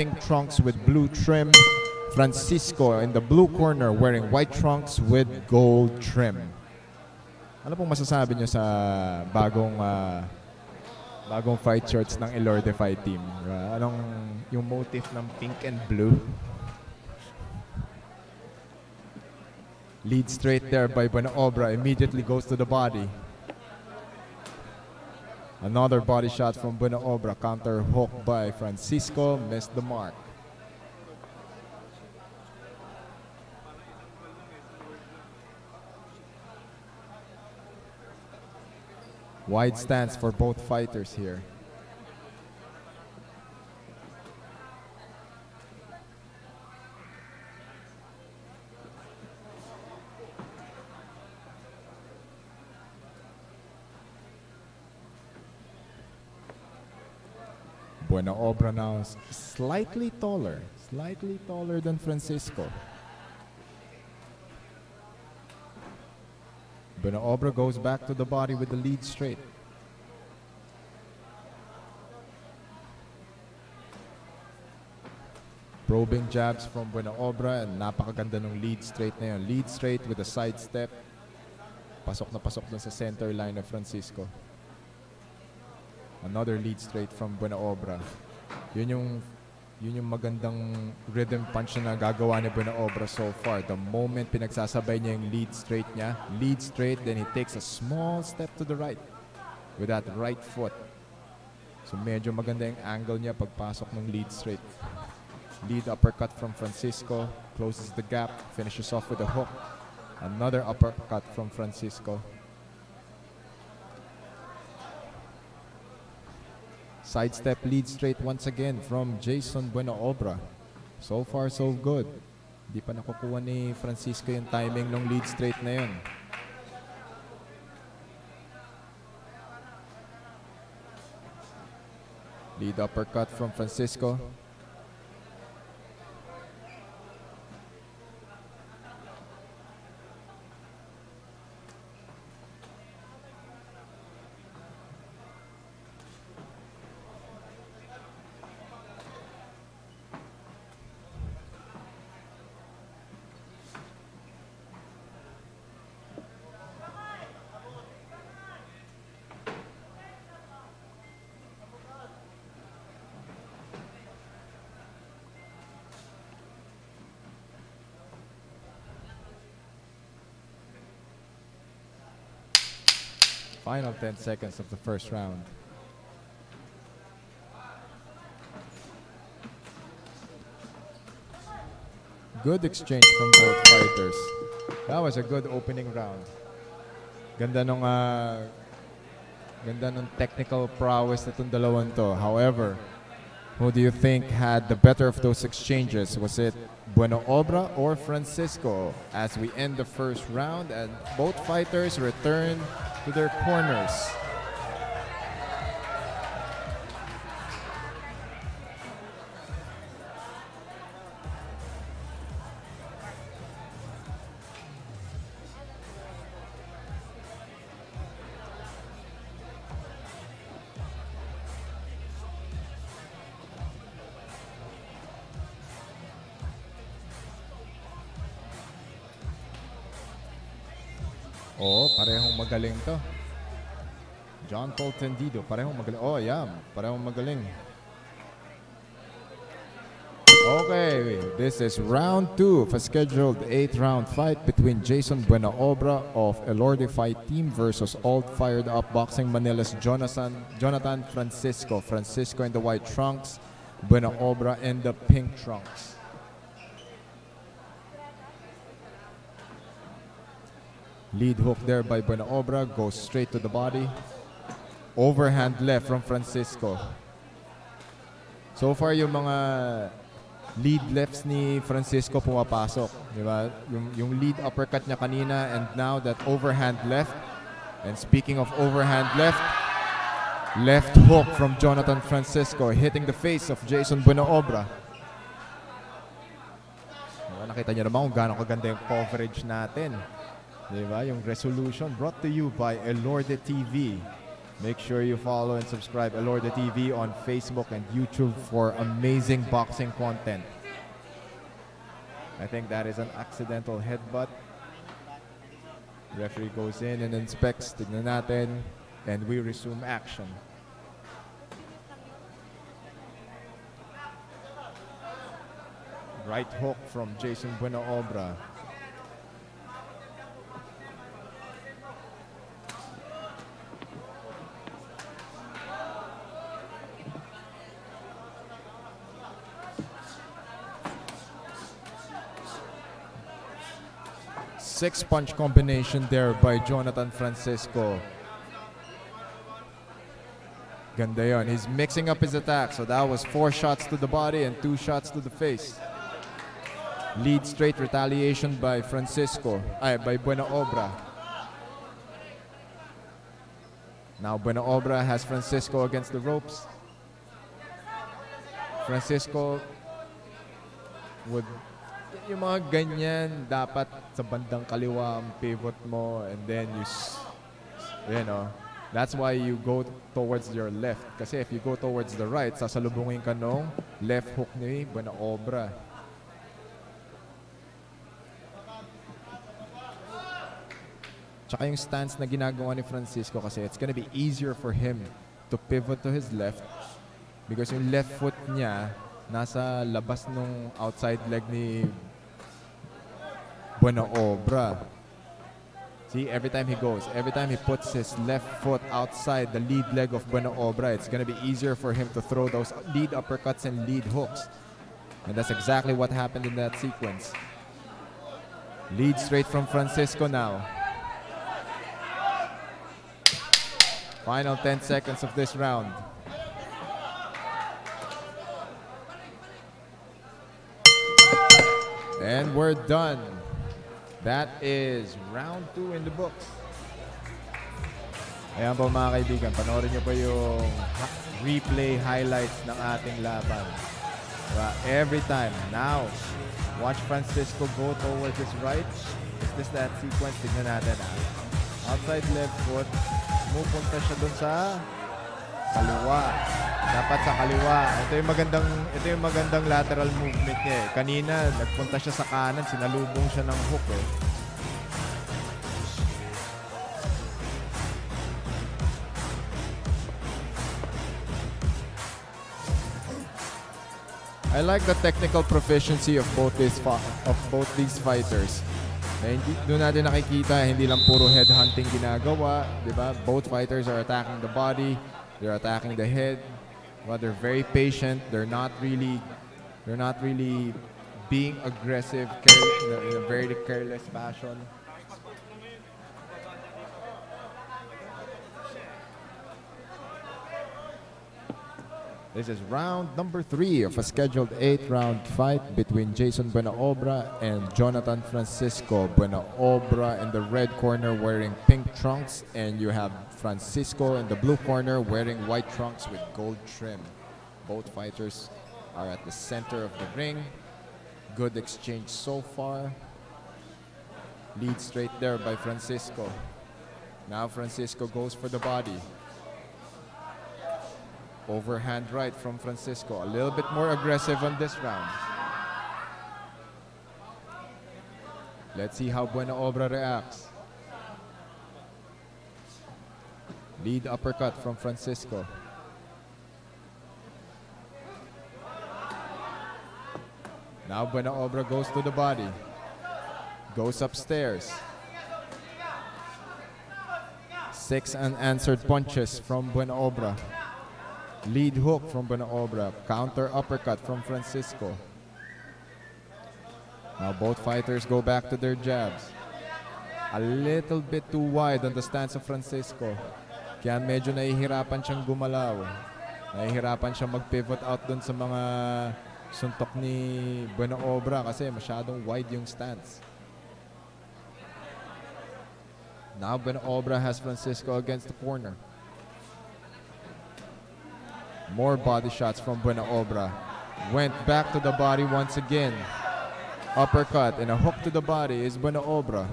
pink trunks with blue trim. Francisco in the blue corner wearing white trunks with gold trim. Ano pong masasabi nyo sa bagong fight shirts ng Elorde fight team? Anong yung motif ng pink and blue? Lead straight there by Buenaobra, immediately goes to the body. Another body shot from Buenaobra, counter hook by Francisco, missed the mark. Wide stance for both fighters here. Buenaobra now slightly taller than Francisco. Buenaobra goes back to the body with the lead straight. Probing jabs from Buenaobra and napakaganda ng lead straight na yun. Lead straight with a side step. Pasok na pasok dun sa center line of Francisco. Another lead straight from Buenaobra. Yun yung magandang rhythm punch na gagawa ni Buenaobra so far. The moment pinagsasabay niya yung lead straight niya, lead straight, then he takes a small step to the right with that right foot. So medyo maganda yung angle niya pagpasok ng lead straight. Lead uppercut from Francisco, closes the gap, finishes off with a hook. Another uppercut from Francisco. Sidestep lead straight once again from Jason Buenaobra. So far, so good. Di pa nakukuha ni Francisco yung timing ng lead straight na yun. Lead uppercut from Francisco. Final 10 seconds of the first round. Good exchange from both fighters. That was a good opening round. Ganda nung technical prowess nitong dalawang to. However, who do you think had the better of those exchanges? Was it Buenaobra or Francisco? As we end the first round and both fighters return to their corners. Oh, parehong magaling to. John Paul Tendido, parehong magaling. Oh, yeah, parehong magaling. Okay, this is round 2 of a scheduled 8th-round fight between Jason Buenaobra of Elorde Fight Team versus Old Fired Up Boxing Manila's Jonathan Francisco. Francisco in the white trunks, Buenaobra in the pink trunks. Lead hook there by Buenaobra, goes straight to the body. Overhand left from Francisco. So far yung mga lead lefts ni Francisco pumapasok, di ba? Yung lead uppercut niya kanina and now that overhand left. And speaking of overhand left, left hook from Jonathan Francisco hitting the face of Jason Buenaobra. Nakita niyo naman kung gaano kaganda yung coverage natin. Diba? Yung resolution brought to you by Elorde TV. Make sure you follow and subscribe Elorde TV on Facebook and YouTube for amazing boxing content. I think that is an accidental headbutt. Referee goes in and inspects. Tignan natin. And we resume action. Right hook from Jason Buenaobra. Six-punch combination there by Jonathan Francisco. Ganda yun. He's mixing up his attack. So that was 4 shots to the body and 2 shots to the face. Lead straight retaliation by Francisco. By Buenaobra. Now Buenaobra has Francisco against the ropes. Francisco would... Yung mga ganyan, dapat sa bandang kaliwa ang pivot mo, and then you know, that's why you go towards your left. Kasi if you go towards the right, sasalubungin ka nung left hook ni Buenaobra. Tsaka yung stance na ginagawa ni Francisco kasi it's gonna be easier for him to pivot to his left because yung left foot niya nasa labas nung outside leg ni Buenaobra. See, every time he puts his left foot outside the lead leg of Buenaobra, it's going to be easier for him to throw those lead uppercuts and lead hooks. And that's exactly what happened in that sequence. Lead straight from Francisco now. Final 10 seconds of this round. And we're done. That is round 2 in the books. Ayan po mga kaibigan, panoorin nyo po yung replay highlights ng ating laban. Diba? Every time. Now, watch Francisco go towards his right. Is this that sequence? Tignan natin. Outside left foot. Pupunta siya dun sa kaliwa. Dapat sa kaliwa. Ito yung magandang lateral movement niya eh. Kanina, nagpunta siya sa kanan, sinalubong siya ng hook eh. I like the technical proficiency of both these fighters. Eh, doon natin nakikita, hindi lang puro headhunting ginagawa, di ba? Both fighters are attacking the body, they're attacking the head. Well, they're very patient. They're not really being aggressive in a very careless fashion. This is round number 3 of a scheduled 8-round fight between Jason Buenaobra and Jonathan Francisco. Buenaobra in the red corner wearing pink trunks, and you have Francisco in the blue corner wearing white trunks with gold trim. Both fighters are at the center of the ring. Good exchange so far. Lead straight there by Francisco. Now Francisco goes for the body. Overhand right from Francisco. A little bit more aggressive on this round. Let's see how Buenaobra reacts. Lead uppercut from Francisco. Now Buenaobra goes to the body. Goes upstairs. 6 unanswered punches from Buenaobra. Lead hook from Buenaobra. Counter uppercut from Francisco. Now both fighters go back to their jabs. A little bit too wide on the stance of Francisco. Kaya medyo nahihirapan siyang gumalaw. Nahihirapan siyang mag-pivot out dun sa mga suntok ni Buenaobra kasi masyadong wide yung stance. Now Buenaobra has Francisco against the corner. More body shots from Buenaobra. Went back to the body once again. Uppercut and a hook to the body is Buenaobra.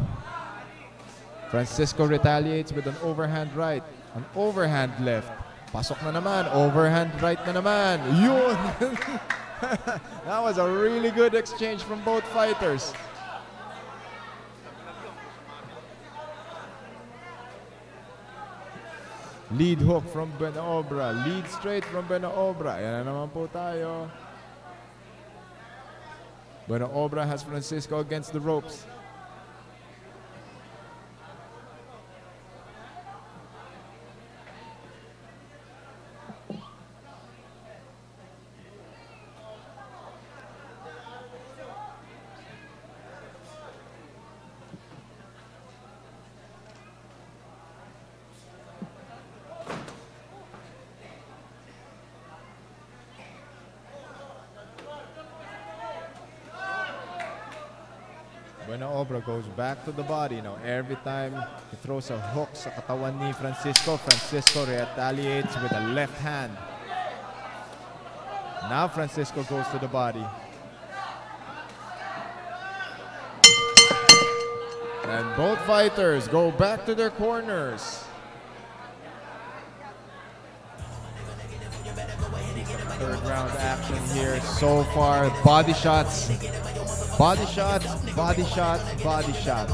Francisco retaliates with an overhand right. An overhand left. Pasok na naman. Overhand right na naman. Yun! That was a really good exchange from both fighters. Lead hook from Buenaobra. Lead straight from Buenaobra. Yan na naman po tayo. Buenaobra has Francisco against the ropes. Buenaobra goes back to the body now. Every time he throws a hook sa katawan ni Francisco, Francisco retaliates with a left hand. Now Francisco goes to the body. And both fighters go back to their corners. Third round action here so far. Body shots. Body shots, body shots, body shots.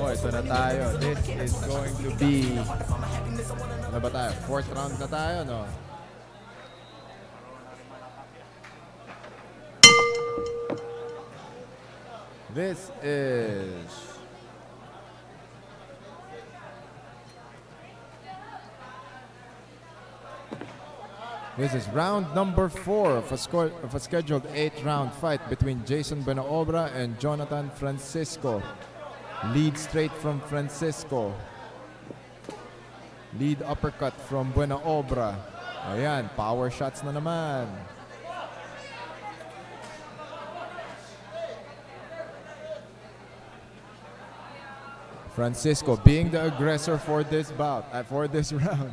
Boy, ito na tayo. This is going to be, ano ba tayo? Fourth round na tayo, no? This is round number 4 of a scheduled 8-round fight between Jason Buenaobra and Jonathan Francisco. Lead straight from Francisco. Lead uppercut from Buenaobra. Ayan, power shots na naman. Francisco being the aggressor for this bout, for this round.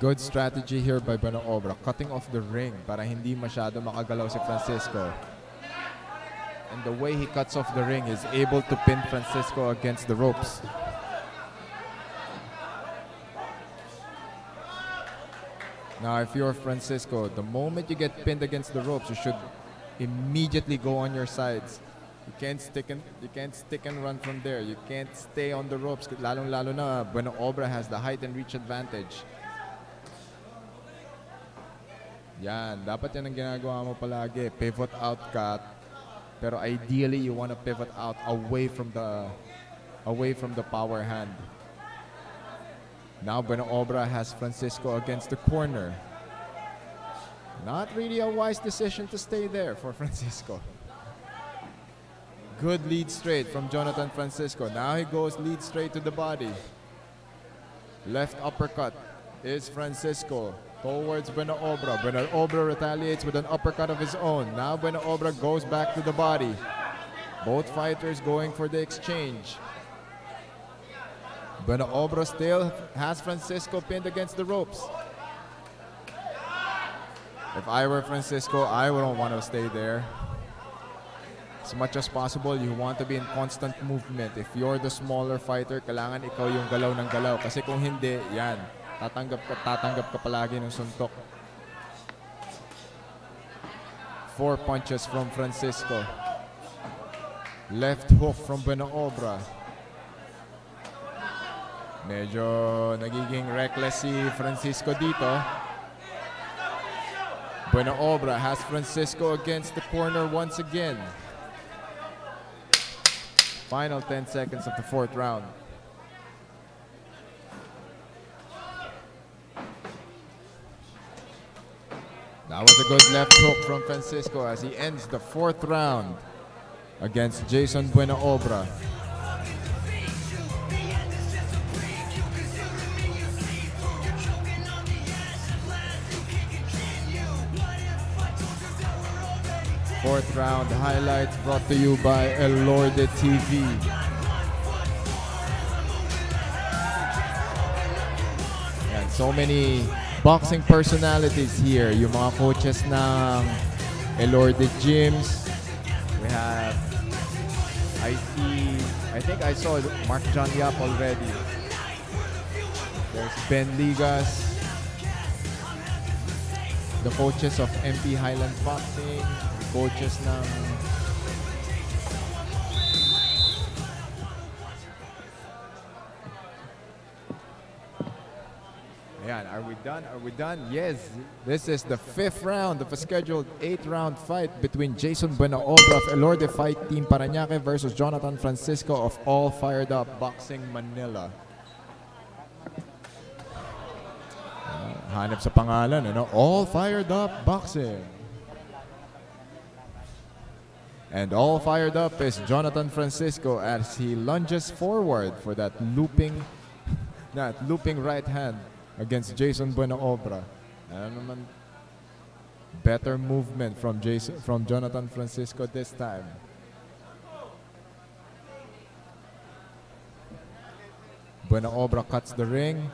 Good strategy here by Buenaobra, cutting off the ring para hindi masyado makagalaw si Francisco. And the way he cuts off the ring is able to pin Francisco against the ropes. Now, if you're Francisco, the moment you get pinned against the ropes, you should immediately go on your sides. You can't stick and run from there. You can't stay on the ropes. Lalong-lalo na Buenaobra has the height and reach advantage. Yan, dapat yan ang ginagawa mo palagi. Pivot out cut. Pero ideally, you want to pivot out away from the power hand. Now Buenaobra has Francisco against the corner. Not really a wise decision to stay there for Francisco. Good lead straight from Jonathan Francisco. Now he goes lead straight to the body. Left uppercut is Francisco towards Buenaobra. Buenaobra retaliates with an uppercut of his own. Now Buenaobra goes back to the body. Both fighters going for the exchange. Buenaobra still has Francisco pinned against the ropes. If I were Francisco, I wouldn't want to stay there. As much as possible, you want to be in constant movement. If you're the smaller fighter, kailangan ikaw yung galaw ng galaw. Kasi kung hindi, yan, tatanggap ka palagi ng suntok. 4 punches from Francisco. Left hook from Buenaobra. Medyo nagiging reckless si Francisco dito. Buenaobra has Francisco against the corner once again. Final 10 seconds of the 4th round. That was a good left hook from Francisco as he ends the 4th round against Jason Buenaobra. Fourth round highlights brought to you by Elorde TV. And so many boxing personalities here. Yung mga coaches ng Elorde gyms. We have, I think I saw Mark John Yap already. There's Ben Ligas. The coaches of MP Highland Boxing. Coaches ng Ayan, are we done? Are we done? Yes. This is the 5th round of a scheduled 8-round fight between Jason Buenaobra of Elorde Fight Team Parañaque versus Jonathan Francisco of All Fired Up Boxing Manila. Hanap sa pangalan, ano? All Fired Up Boxing. And all fired up is Jonathan Francisco as he lunges forward for that looping right hand against Jason Buenaobra. Better movement from Jonathan Francisco this time. Buenaobra cuts the ring,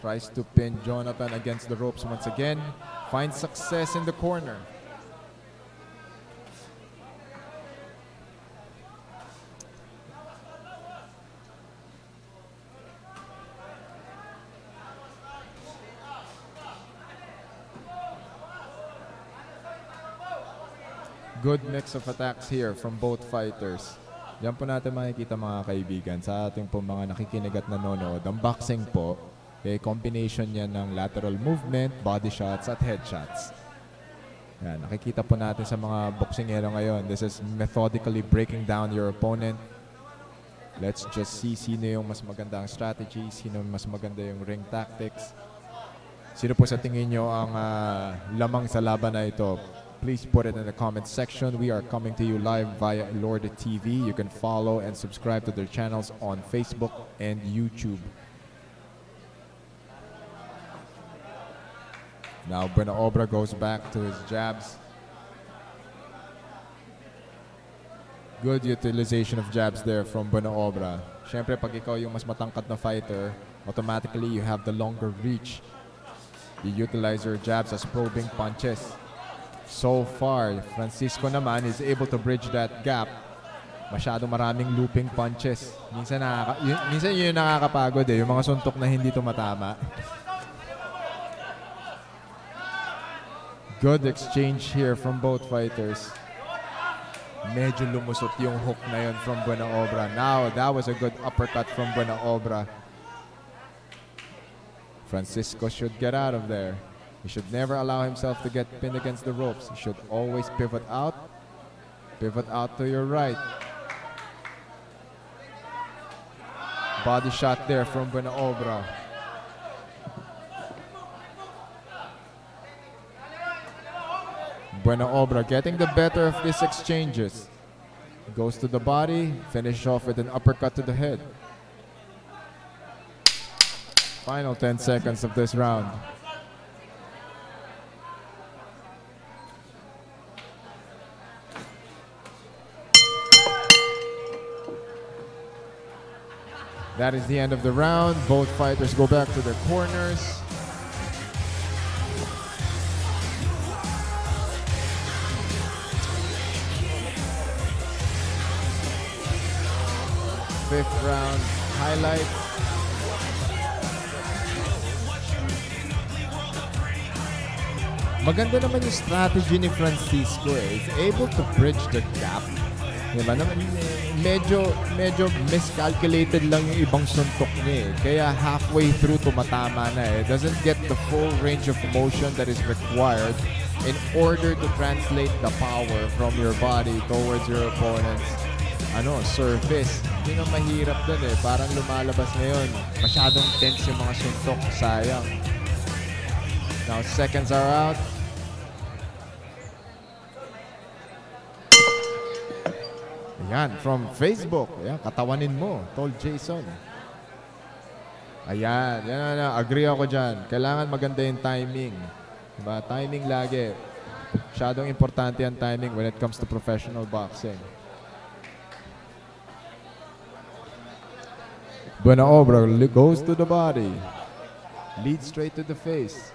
tries to pin Jonathan against the ropes once again, finds success in the corner. Good mix of attacks here from both fighters. Yan po natin makikita mga kaibigan sa ating po mga nakikinig at nanonood. Ang boxing po, combination yan ng lateral movement, body shots at headshots. Yan, nakikita po natin sa mga boxingero ngayon. This is methodically breaking down your opponent. Let's just see sino yung mas magandang strategy, sino mas maganda yung ring tactics. Sino po sa tingin nyo ang lamang sa laban na ito? Please put it in the comments section. We are coming to you live via Elorde TV. You can follow and subscribe to their channels on Facebook and YouTube. Now Buenaobra goes back to his jabs. Good utilization of jabs there from Buenaobra. Siyempre, pag ikaw yung mas matangkad na fighter, automatically you have the longer reach. You utilize your jabs as probing punches. So far, Francisco naman is able to bridge that gap. Masyado maraming looping punches. Minsan yun yung nakakapagod yung mga suntok na hindi tumatama. Good exchange here from both fighters. Medyo lumusot yung hook na yun from Buenaobra. Now, that was a good uppercut from Buenaobra. Francisco should get out of there. He should never allow himself to get pinned against the ropes. He should always pivot out to your right. Body shot there from Buenaobra. Buenaobra getting the better of these exchanges. Goes to the body, finish off with an uppercut to the head. Final 10 seconds of this round. That is the end of the round. Both fighters go back to their corners. Fifth round highlights. Maganda naman yung strategy ni Francisco He's able to bridge the gap. Diba? Medyo miscalculated lang yung ibang suntok niya Kaya halfway through tumatama na Doesn't get the full range of motion that is required in order to translate the power from your body towards your opponent's surface. Yun ang mahirap dun eh. Parang lumalabas ngayon. Masyadong tense yung mga suntok. Sayang. Now seconds are out. Ayan, from Facebook. Ayan, katawanin mo. Told Jason. Ayan, yan. Agree ako dyan. Kailangan maganda yung timing. Diba? Timing lagi. Masyadong importante ang timing when it comes to professional boxing. Buenaobra goes to the body. Leads straight to the face.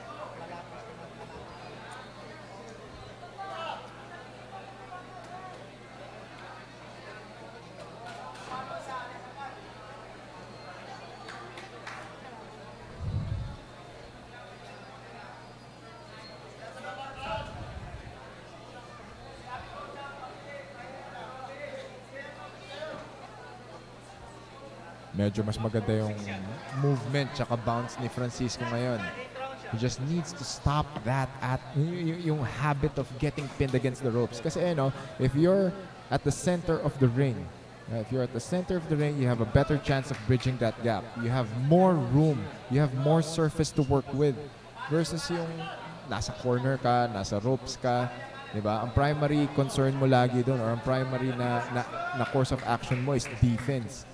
Medyo mas maganda yung movement tsaka bounce ni Francisco ngayon. He just needs to stop that at yung habit of getting pinned against the ropes. Kasi if you're at the center of the ring, you have a better chance of bridging that gap. You have more room, you have more surface to work with versus yung nasa corner ka, nasa ropes ka. Diba? Ang primary concern mo lagi doon or ang primary na course of action mo is defense.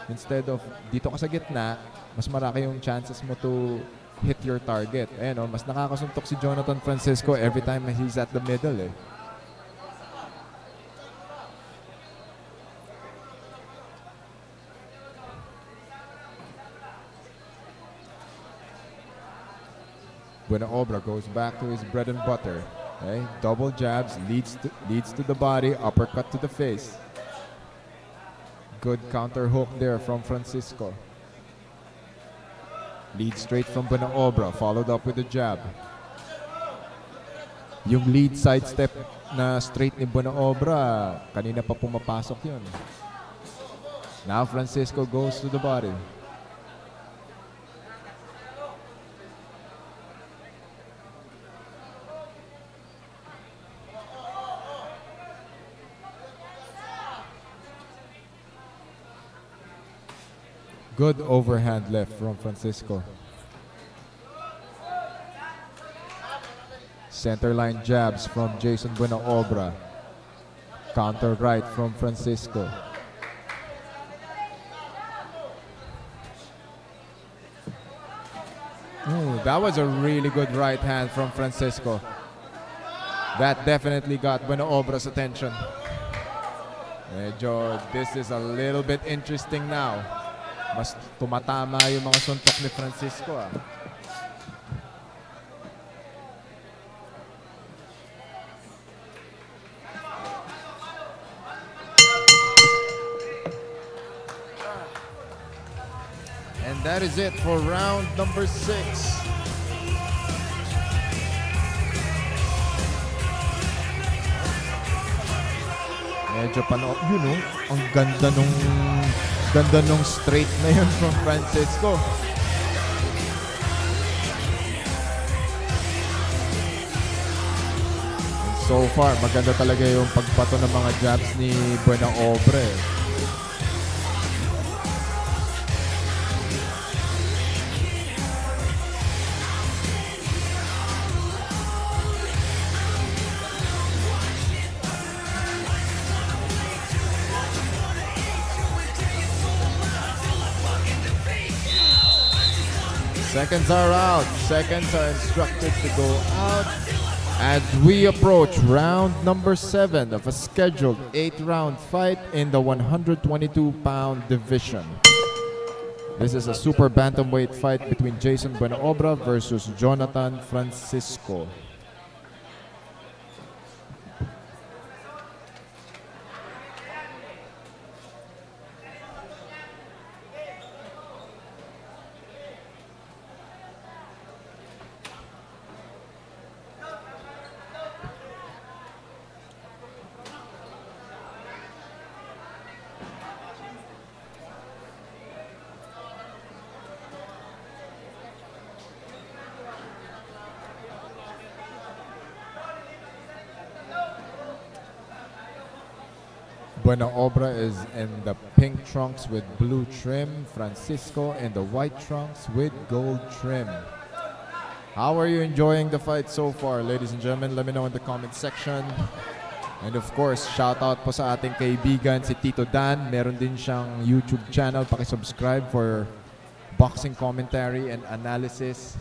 Instead of dito ka sa gitna, mas marami yung chances mo to hit your target. Mas nakakasuntok si Jonathan Francisco every time he's at the middle eh. Buenaobra goes back to his bread and butter. Okay? Double jabs, leads to the body, uppercut to the face. Good counter hook there from Francisco. Lead straight from Buenaobra, followed up with a jab. Yung lead sidestep na straight ni Buenaobra, kanina pa pumapasok yun. Now Francisco goes to the body. Good overhand left from Francisco. Center line jabs from Jason Buenaobra. Counter right from Francisco. Ooh, that was a really good right hand from Francisco. That definitely got Buenaobra's attention. Medyo, this is a little bit interesting now. Mas tumatama yung mga suntok ni Francisco ah. And that is it for round number 6. Medyo ang ganda nung straight na yun from Francisco. And so far, maganda talaga yung pagpato ng mga jabs ni Buenaobra. Seconds are out. Seconds are instructed to go out as we approach round number 7 of a scheduled 8-round fight in the 122-pound division. This is a super bantamweight fight between Jason Buenaobra versus Jonathan Francisco. Buenaobra is in the pink trunks with blue trim. Francisco in the white trunks with gold trim. How are you enjoying the fight so far, ladies and gentlemen? Let me know in the comment section. And of course, shout out po sa ating kaibigan si Tito Dan. Meron din siyang YouTube channel. Paki-subscribe for boxing commentary and analysis.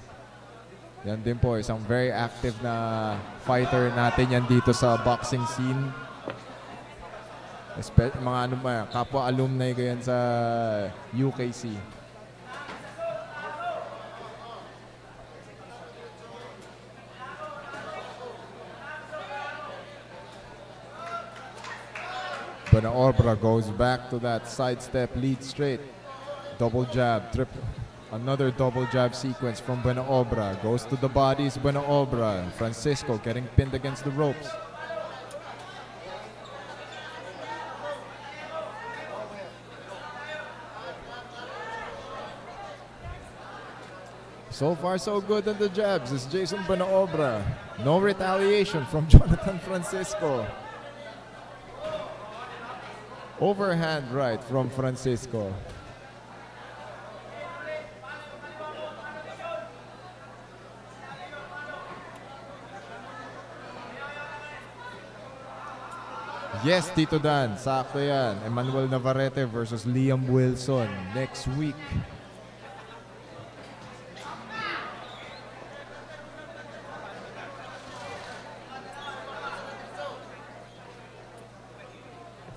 Yan din po, isang very active na fighter natin yan dito sa boxing scene. Mga kapwa alumni ko yan sa UKC. Buenaobra goes back to that sidestep lead straight. Double jab, triple. Another double jab sequence from Buenaobra. Goes to the bodies, Buenaobra. Francisco getting pinned against the ropes. So far, so good on the jabs. It's Jason Buenaobra. No retaliation from Jonathan Francisco. Overhand right from Francisco. Yes, Tito Dan. Sakto yan. Emmanuel Navarrete versus Liam Wilson next week.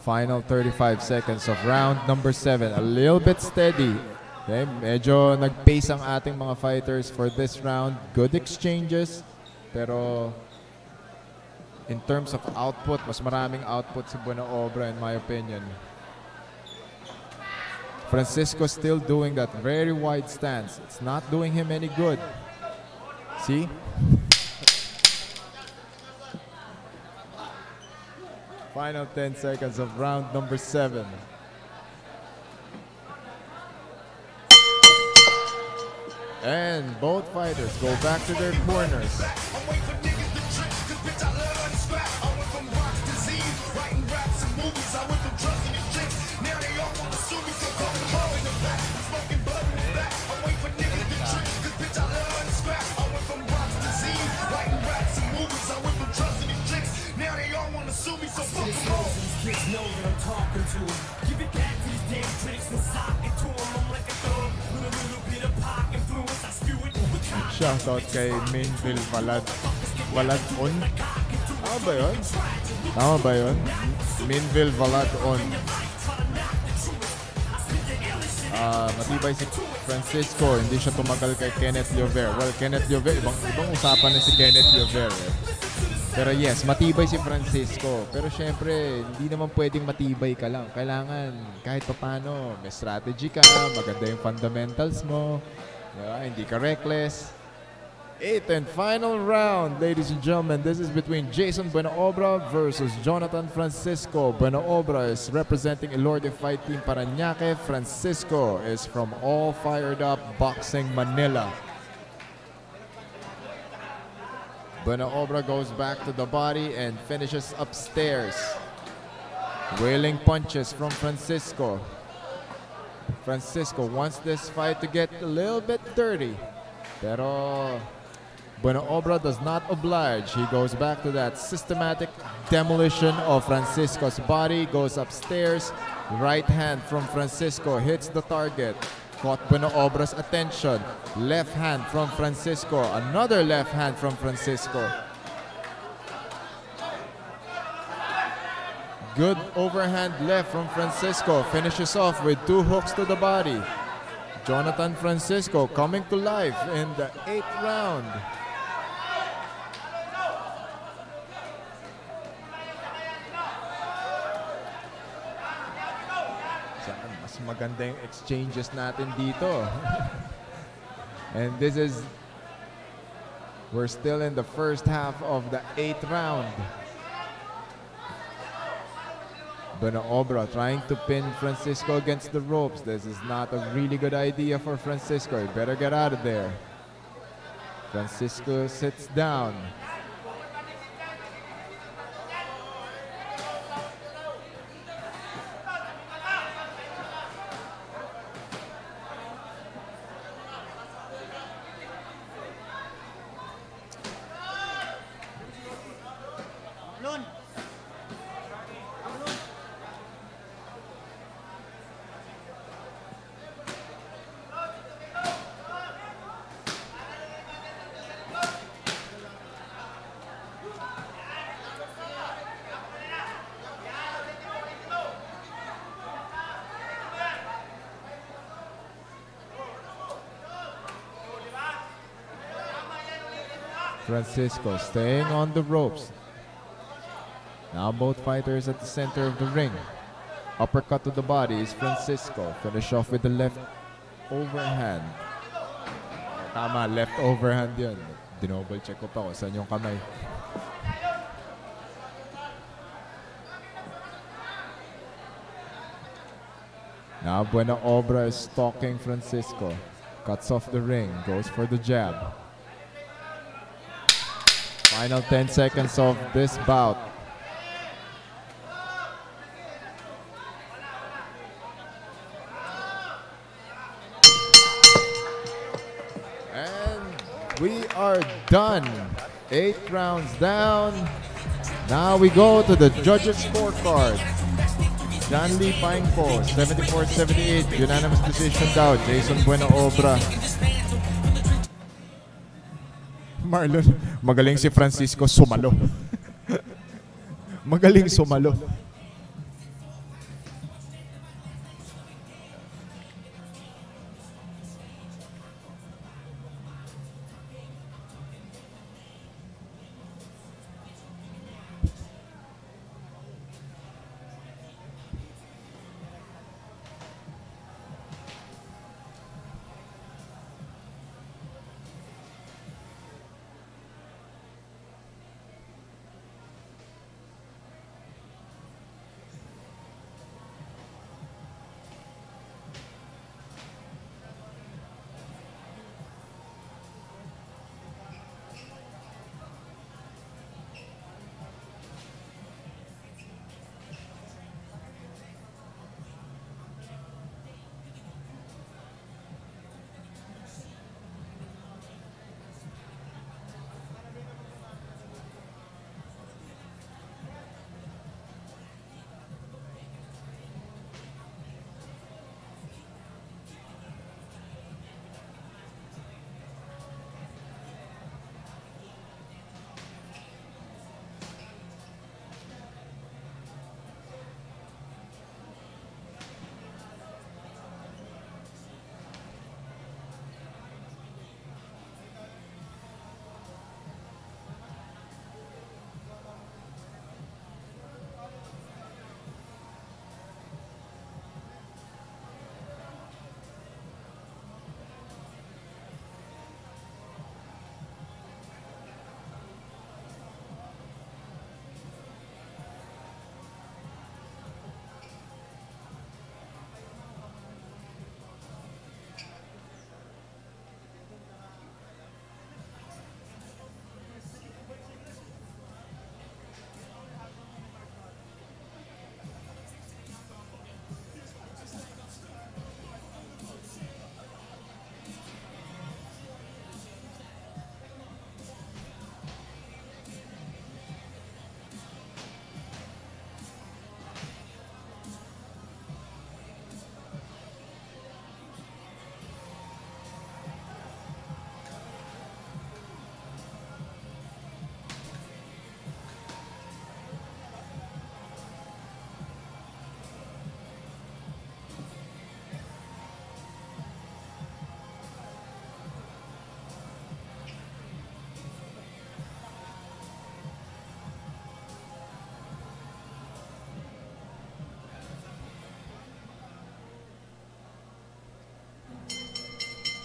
Final 35 seconds of round number 7. A little bit steady. Okay, medyo nag-pace ang ating mga fighters for this round. Good exchanges. Pero in terms of output, mas maraming output si Buenaobra in my opinion. Francisco still doing that very wide stance. It's not doing him any good. See? Final 10 seconds of round number 7. And both fighters go back to their corners. Shoutout kay Mainville Valadon. Tama ba yun? Tama ba yun? Mainville Valadon. Matibay si Francisco. Hindi siya tumagal kay Kenneth Llover. Well, Kenneth Llover, ibang usapan na si Kenneth Llover. Pero yes, matibay si Francisco. Pero syempre, hindi naman pwedeng matibay ka lang. Kailangan kahit paano, may strategy ka, maganda yung fundamentals mo, hindi ka reckless. 8th and final round, ladies and gentlemen. This is between Jason Buenaobra versus Jonathan Francisco. Buenaobra is representing Elorde Fight Team Parañaque. Francisco is from All Fired Up Boxing Manila. Buenaobra goes back to the body and finishes upstairs. Wailing punches from Francisco. Francisco wants this fight to get a little bit dirty. Pero Buenaobra does not oblige. He goes back to that systematic demolition of Francisco's body, goes upstairs. Right hand from Francisco hits the target. Caught Buenaobra's attention. Left hand from Francisco. Another left hand from Francisco. Good overhand left from Francisco. Finishes off with 2 hooks to the body. Jonathan Francisco coming to life in the 8th round. Mas maganda yung exchanges natin dito. And this is, we're still in the first half of the 8th round. Buenaobra trying to pin Francisco against the ropes. This is not a really good idea for Francisco. He better get out of there. Francisco sits down. Francisco staying on the ropes. Now both fighters at the center of the ring. Uppercut to the body is Francisco. Finish off with the left overhand. Tama, left overhand yun. Dinoble check ko pa kung saan yung kamay. Now Buenaobra is stalking Francisco. Cuts off the ring, goes for the jab. Final 10 seconds of this bout. And we are done. 8 rounds down. Now we go to the judges' scorecard. John Lee Paingpo, 74-78, unanimous decision daw. Jason Buenaobra. Marlon, magaling si Francisco sumalo. Magaling sumalo.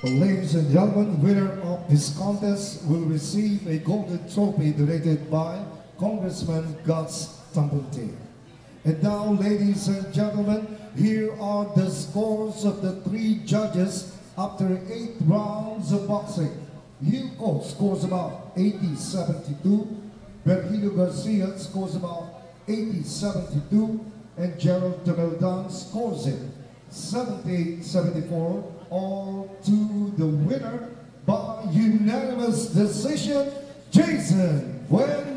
Ladies and gentlemen, winner of this contest will receive a golden trophy donated by Congressman Gus Tambunte. And now, ladies and gentlemen, here are the scores of the 3 judges after 8 rounds of boxing. Yuko scores about 80-72, Virgilio Garcia scores about 80-72, and Gerald Temeldan scores it 78-74. All to the winner by unanimous decision, Jason Buenaobra.